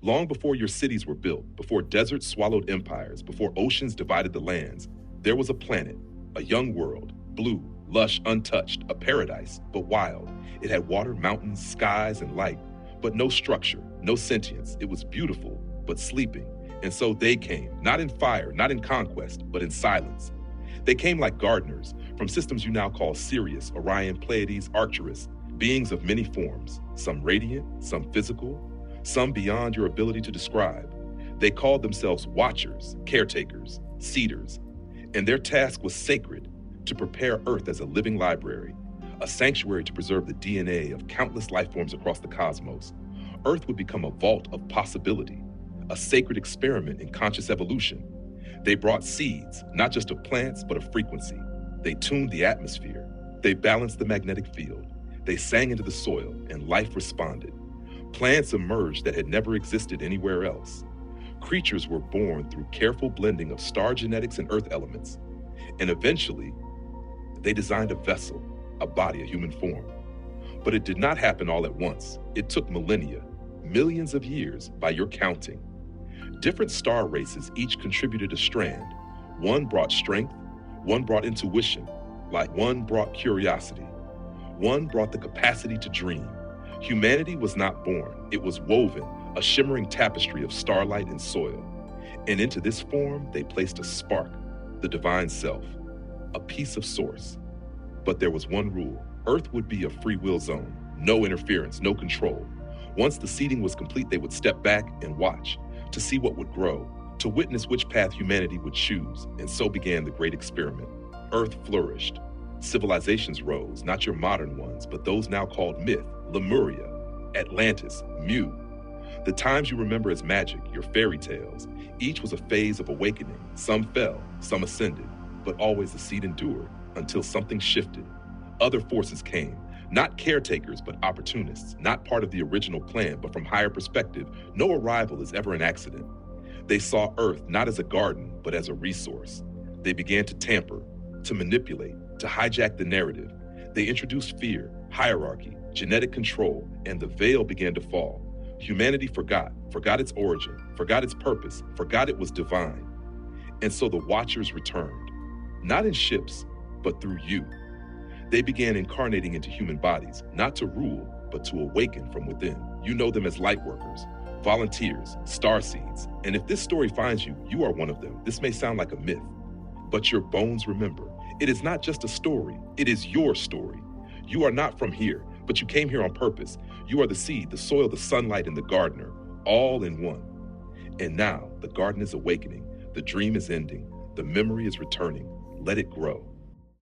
Long before your cities were built, before deserts swallowed empires, before oceans divided the lands, there was a planet, a young world, blue, lush, untouched, a paradise, but wild. It had water, mountains, skies, and light, but no structure, no sentience. It was beautiful, but sleeping. And so they came, not in fire, not in conquest, but in silence. They came like gardeners from systems you now call Sirius, Orion, Pleiades, Arcturus, beings of many forms, some radiant, some physical, some beyond your ability to describe. They called themselves watchers, caretakers, seeders, and their task was sacred: to prepare Earth as a living library, a sanctuary to preserve the DNA of countless life forms across the cosmos. Earth would become a vault of possibility, a sacred experiment in conscious evolution. They brought seeds, not just of plants, but of frequency. They tuned the atmosphere. They balanced the magnetic field. They sang into the soil, and life responded. Plants emerged that had never existed anywhere else. Creatures were born through careful blending of star genetics and earth elements. And eventually, they designed a vessel, a body, a human form. But it did not happen all at once. It took millennia, millions of years by your counting. Different star races each contributed a strand. One brought strength, one brought intuition, like one brought curiosity. One brought the capacity to dream. Humanity was not born, it was woven, a shimmering tapestry of starlight and soil. And into this form, they placed a spark, the divine self, a piece of source. But there was one rule: Earth would be a free will zone, no interference, no control. Once the seeding was complete, they would step back and watch, to see what would grow, to witness which path humanity would choose. And so began the great experiment. Earth flourished. Civilizations rose, not your modern ones, but those now called myth: Lemuria, Atlantis, Mu. The times you remember as magic, your fairy tales, each was a phase of awakening. Some fell, some ascended, but always the seed endured until something shifted. Other forces came, not caretakers, but opportunists, not part of the original plan, but from higher perspective. No arrival is ever an accident. They saw Earth not as a garden, but as a resource. They began to tamper, to manipulate, to hijack the narrative. They introduced fear, hierarchy, genetic control, and the veil began to fall. Humanity forgot its origin, forgot its purpose, forgot it was divine. And so the Watchers returned, not in ships, but through you. They began incarnating into human bodies, not to rule, but to awaken from within. You know them as light workers, volunteers, starseeds. And if this story finds you, you are one of them. This may sound like a myth, but your bones remember. It is not just a story, it is your story. You are not from here, but you came here on purpose. You are the seed, the soil, the sunlight, and the gardener, all in one. And now the garden is awakening, the dream is ending, the memory is returning. Let it grow.